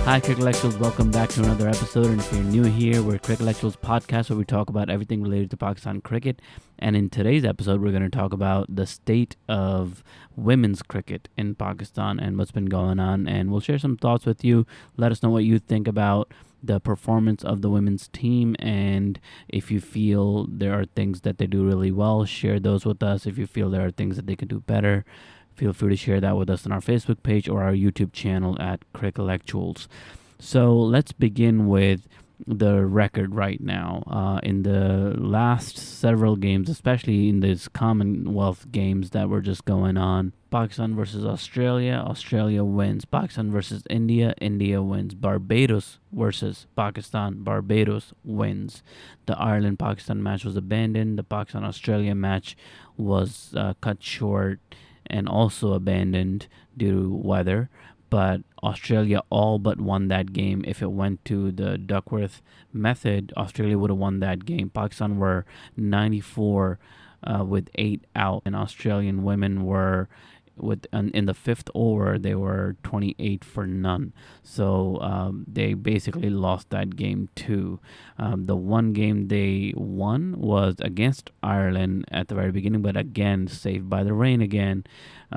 Hi, Crickellectuals. Welcome back to another episode. And if you're new here, we're Crickellectuals Podcast, where we talk about everything related to Pakistan cricket. And in today's episode, we're going to talk about the state of women's cricket in Pakistan and what's been going on. And we'll share some thoughts with you. Let us know what you think about the performance of the women's team. And if you feel there are things that they do really well, share those with us. If you feel there are things that they could do better, feel free to share that with us on our Facebook page or our YouTube channel at Crickellectuals. So let's begin with the record right now. In the last several games, especially in these Commonwealth games that were just going on, Pakistan versus Australia, Australia wins. Pakistan versus India, India wins. Barbados versus Pakistan, Barbados wins. The Ireland-Pakistan match was abandoned. The Pakistan-Australia match was cut short and also abandoned due to weather, but Australia all but won that game. If it went to the Duckworth method, Australia would have won that game. Pakistan were 94 with 8 out, and Australian women were in the fifth over, they were 28 for none. So they basically lost that game too. The one game they won was against Ireland at the very beginning, but again, saved by the rain again.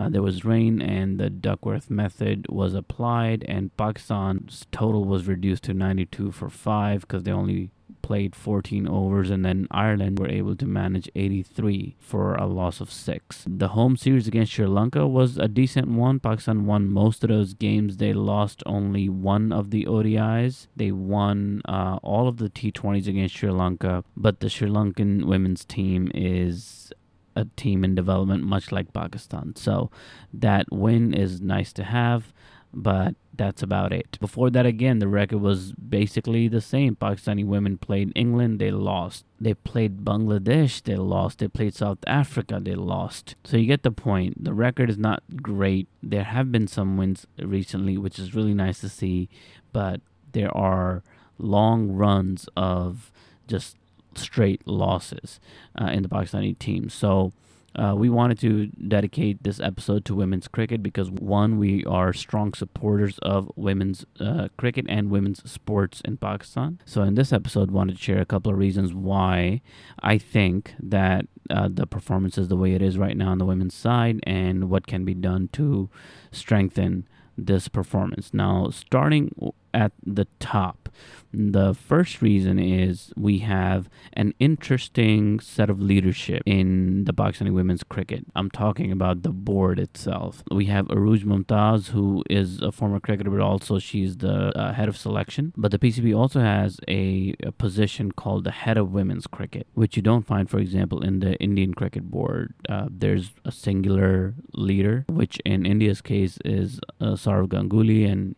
There was rain and the Duckworth method was applied, and Pakistan's total was reduced to 92 for 5 because they only played 14 overs, and then Ireland were able to manage 83 for a loss of 6. The home series against Sri Lanka was a decent one. Pakistan won most of those games. They lost only one of the ODIs. They won all of the T20s against Sri Lanka, but the Sri Lankan women's team is a team in development, much like Pakistan. So that win is nice to have, but that's about it. Before that, again, the record was basically the same. Pakistani women played England, they lost. They played Bangladesh, they lost. They played South Africa, they lost. So you get the point. The record is not great. There have been some wins recently, which is really nice to see, but there are long runs of just straight losses in the Pakistani team. So we wanted to dedicate this episode to women's cricket because, one, we are strong supporters of women's cricket and women's sports in Pakistan. So in this episode, wanted to share a couple of reasons why I think that the performance is the way it is right now on the women's side and what can be done to strengthen this performance. Now, starting at the top, the first reason is we have an interesting set of leadership in the Pakistani women's cricket. I'm talking about the board itself. We have Urooj Mumtaz, who is a former cricketer, but also she's the head of selection. But the PCB also has a position called the head of women's cricket, which you don't find, for example, in the Indian cricket board. There's a singular leader, which in India's case is Saurav Ganguly, and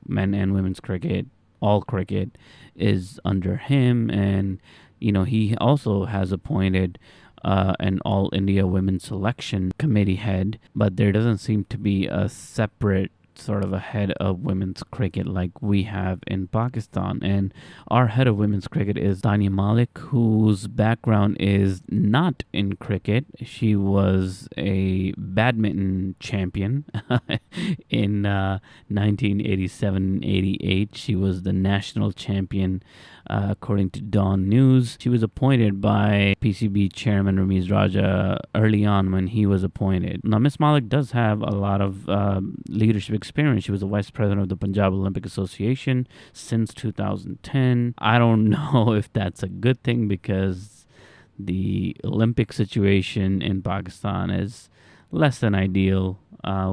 men and women's cricket, all cricket is under him. And he also has appointed an all India women's selection committee head, but there doesn't seem to be a separate sort of a head of women's cricket like we have in Pakistan. And our head of women's cricket is Tania Mallick, whose background is not in cricket. She was a badminton champion in 1987-88. She was the national champion according to Dawn News. She was appointed by PCB Chairman Ramiz Raja early on when he was appointed. Now, Miss Mallick does have a lot of leadership experience. She was the vice president of the Punjab Olympic Association since 2010. I don't know if that's a good thing because the Olympic situation in Pakistan is less than ideal.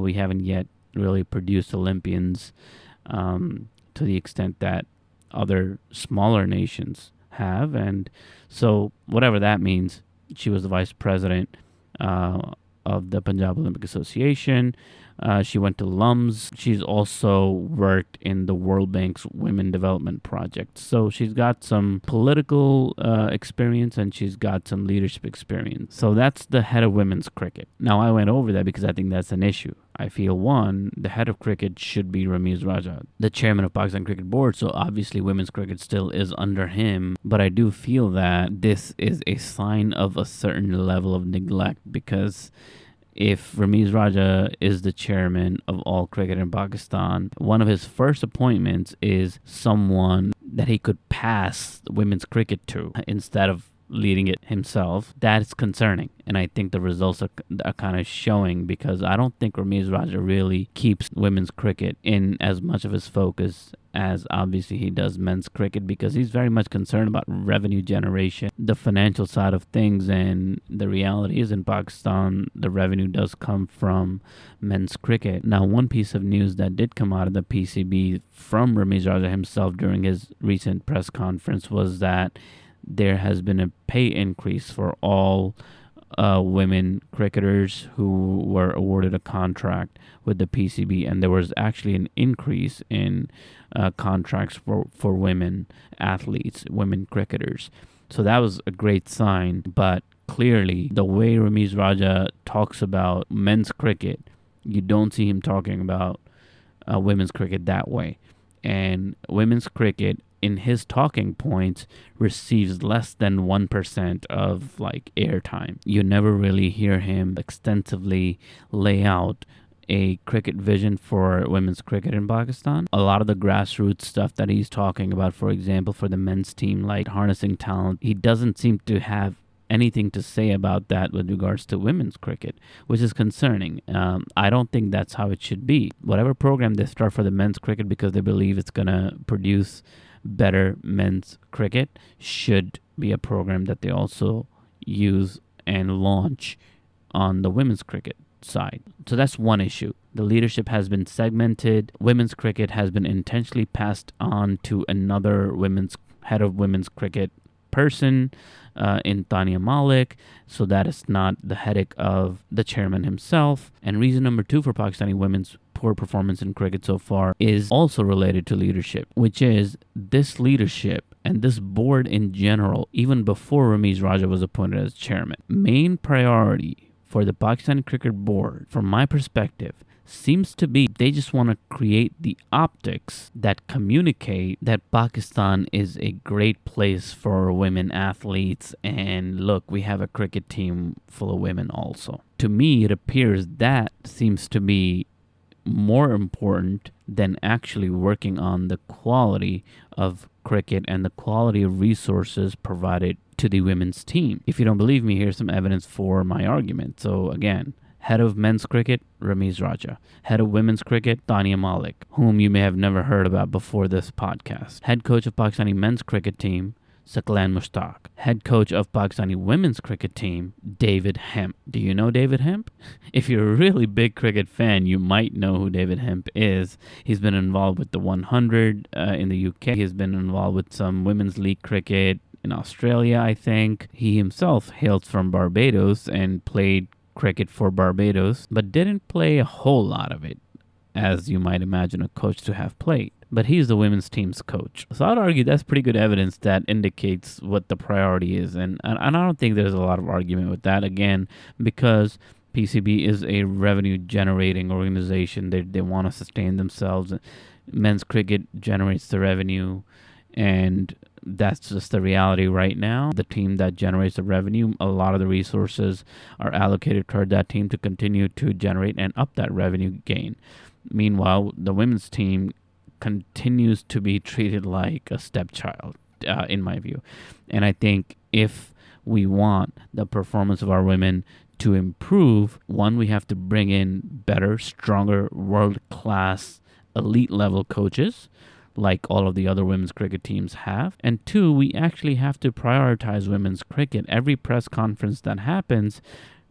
We haven't yet really produced Olympians to the extent that other smaller nations have. And so whatever that means, she was the vice president of the Punjab Olympic Association. She went to LUMS. She's also worked in the World Bank's Women Development Project. So she's got some political experience and she's got some leadership experience. So that's the head of women's cricket. Now, I went over that because I think that's an issue. I feel, one, the head of cricket should be Ramiz Raja, the chairman of Pakistan Cricket Board, so obviously women's cricket still is under him. But I do feel that this is a sign of a certain level of neglect because if Ramiz Raja is the chairman of all cricket in Pakistan, one of his first appointments is someone that he could pass women's cricket to instead of leading it himself. That is concerning, and I think the results are kind of showing, because I don't think Ramiz Raja really keeps women's cricket in as much of his focus as obviously he does men's cricket, because he's very much concerned about revenue generation, the financial side of things. And the reality is, in Pakistan, the revenue does come from men's cricket. Now, one piece of news that did come out of the PCB from Ramiz Raja himself during his recent press conference was that there has been a pay increase for all women cricketers who were awarded a contract with the PCB, and there was actually an increase in contracts for women athletes, women cricketers. So that was a great sign, but clearly the way Ramiz Raja talks about men's cricket, you don't see him talking about women's cricket that way. And women's cricket, in his talking points, receives less than 1% of like airtime. You never really hear him extensively lay out a cricket vision for women's cricket in Pakistan. A lot of the grassroots stuff that he's talking about, for example, for the men's team, like harnessing talent, he doesn't seem to have anything to say about that with regards to women's cricket, which is concerning. I don't think that's how it should be. Whatever program they start for the men's cricket because they believe it's going to produce better men's cricket should be a program that they also use and launch on the women's cricket side. So that's one issue. The leadership has been segmented. Women's cricket has been intentionally passed on to another head of women's cricket person in Tania Mallick, so that is not the headache of the chairman himself. And reason number 2 for Pakistani women's poor performance in cricket so far is also related to leadership, which is this leadership and this board in general, even before Ramiz Raja was appointed as chairman. Main priority for the Pakistan Cricket Board, from my perspective, seems to be they just want to create the optics that communicate that Pakistan is a great place for women athletes, and look, we have a cricket team full of women also. To me, it appears that seems to be more important than actually working on the quality of cricket and the quality of resources provided to the women's team. If you don't believe me, here's some evidence for my argument. So again, head of men's cricket, Ramiz Raja. Head of women's cricket, Tania Mallick, whom you may have never heard about before this podcast. Head coach of Pakistani men's cricket team, Saqlain Mushtaq. Head coach of Pakistani women's cricket team, David Hemp. Do you know David Hemp? If you're a really big cricket fan, you might know who David Hemp is. He's been involved with the 100 in the UK. He's been involved with some women's league cricket in Australia, I think. He himself hails from Barbados and played cricket for Barbados, but didn't play a whole lot of it, as you might imagine a coach to have played. But he's the women's team's coach. So I'd argue that's pretty good evidence that indicates what the priority is. And I don't think there's a lot of argument with that, again, because PCB is a revenue generating organization. They want to sustain themselves. Men's cricket generates the revenue, and that's just the reality right now. The team that generates the revenue, a lot of the resources are allocated toward that team to continue to generate and up that revenue gain. Meanwhile, the women's team continues to be treated like a stepchild, in my view. And I think if we want the performance of our women to improve, one, we have to bring in better, stronger, world-class, elite-level coaches, like all of the other women's cricket teams have. And 2, we actually have to prioritize women's cricket. Every press conference that happens,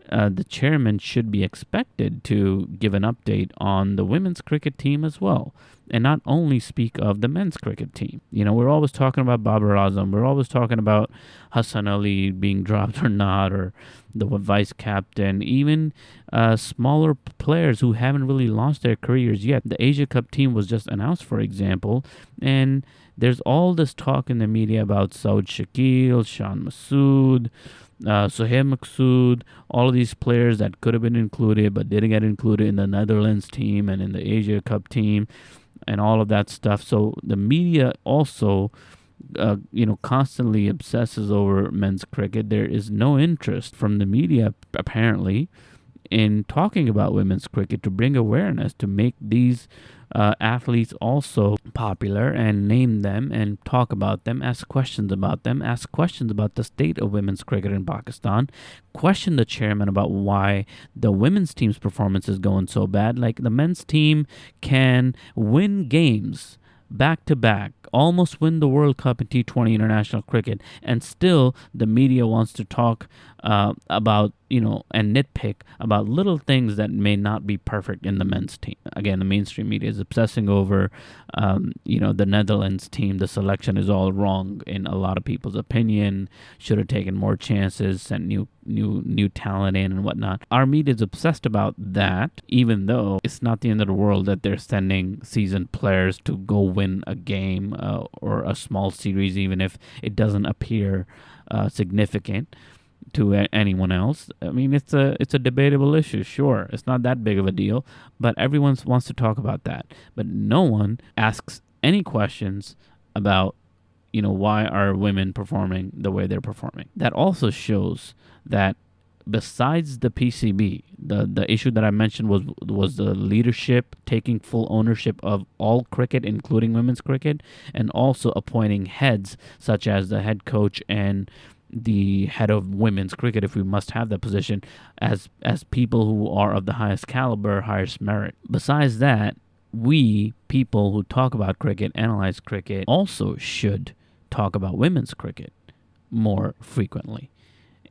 the chairman should be expected to give an update on the women's cricket team as well, and not only speak of the men's cricket team. You know, we're always talking about Babar Azam, we're always talking about Hassan Ali being dropped or not, or the vice captain, even smaller players who haven't really launched their careers yet. The Asia Cup team was just announced, for example, and there's all this talk in the media about Saud Shakil, Shan Masood, Sohaib Masood, all of these players that could have been included but didn't get included in the Netherlands team and in the Asia Cup team and all of that stuff. So the media also constantly obsesses over men's cricket. There is no interest from the media apparently in talking about women's cricket, to bring awareness, to make these athletes also popular, and name them and talk about them, ask questions about them, ask questions about the state of women's cricket in Pakistan, question the chairman about why the women's team's performance is going so bad. Like, the men's team can win games back to back, almost win the World Cup in T20 international cricket, and still the media wants to talk about, and nitpick about little things that may not be perfect in the men's team. Again, the mainstream media is obsessing over, the Netherlands team. The selection is all wrong in a lot of people's opinion. Should have taken more chances, sent new talent in and whatnot. Our media is obsessed about that, even though it's not the end of the world that they're sending seasoned players to go win a game or a small series, even if it doesn't appear significant to anyone else. I mean, it's a debatable issue. Sure, it's not that big of a deal, but everyone wants to talk about that. But no one asks any questions about, why are women performing the way they're performing. That also shows that besides the PCB, the issue that I mentioned was the leadership taking full ownership of all cricket, including women's cricket, and also appointing heads such as the head coach and the head of women's cricket, if we must have that position, as people who are of the highest caliber, highest merit. Besides that, we people who talk about cricket, analyze cricket, also should talk about women's cricket more frequently.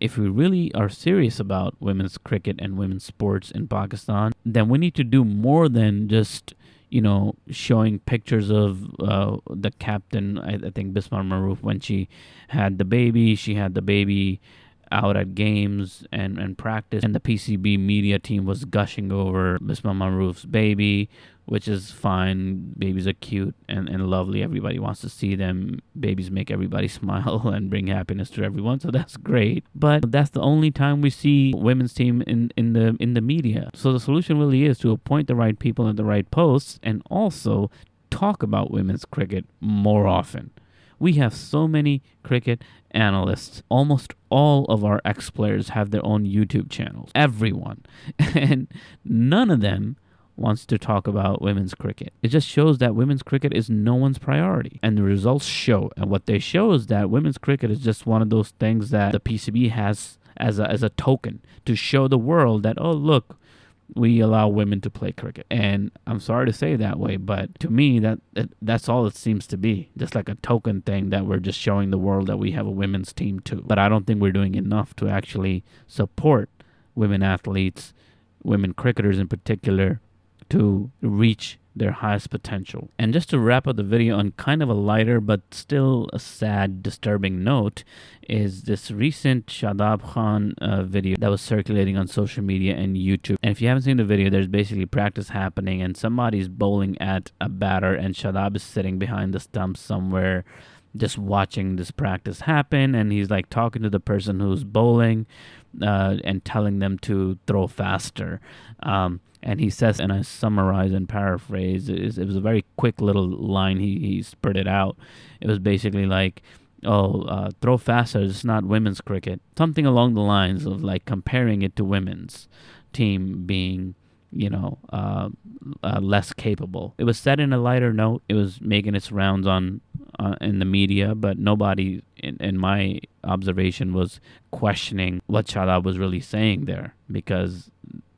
If we really are serious about women's cricket and women's sports in Pakistan, then we need to do more than just, showing pictures of the captain, I think Bismar Maroof, when she had the baby out at games and practice, and the PCB media team was gushing over Bismar Maroof's baby, which is fine. Babies are cute and lovely. Everybody wants to see them. Babies make everybody smile and bring happiness to everyone, so that's great. But that's the only time we see women's team in the media. So the solution really is to appoint the right people in the right posts, and also talk about women's cricket more often. We have so many cricket analysts. Almost all of our ex-players have their own YouTube channels. Everyone. And none of them wants to talk about women's cricket. It just shows that women's cricket is no one's priority. And the results show. And what they show is that women's cricket is just one of those things that the PCB has as a token to show the world that, oh, look, we allow women to play cricket. And I'm sorry to say it that way, but to me, that's all it seems to be. Just like a token thing that we're just showing the world that we have a women's team too. But I don't think we're doing enough to actually support women athletes, women cricketers in particular, to reach their highest potential. And just to wrap up the video on kind of a lighter but still a sad, disturbing note, is this recent Shadab Khan video that was circulating on social media and YouTube. And if you haven't seen the video, there's basically practice happening and somebody's bowling at a batter and Shadab is sitting behind the stump somewhere just watching this practice happen, and he's like talking to the person who's bowling and telling them to throw faster. And he says, and I summarize and paraphrase, it was a very quick little line he spurted out. It was basically like, throw faster, it's not women's cricket. Something along the lines of like comparing it to women's team being, less capable. It was said in a lighter note. It was making its rounds in the media, but nobody, in my observation, was questioning what Shadab was really saying there, because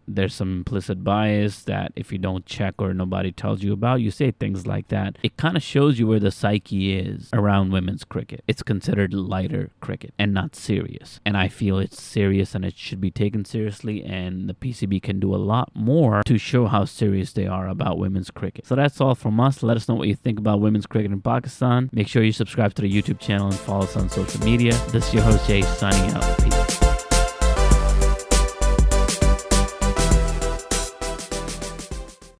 there's some implicit bias that if you don't check or nobody tells you about, you say things like that. It kind of shows you where the psyche is around women's cricket. It's considered lighter cricket and not serious. And I feel it's serious and it should be taken seriously, and the PCB can do a lot more to show how serious they are about women's cricket. So that's all from us. Let us know what you think about women's cricket in Pakistan. Make sure you subscribe to the YouTube channel and follow us on social media. This is your host, Jay, signing out. Peace.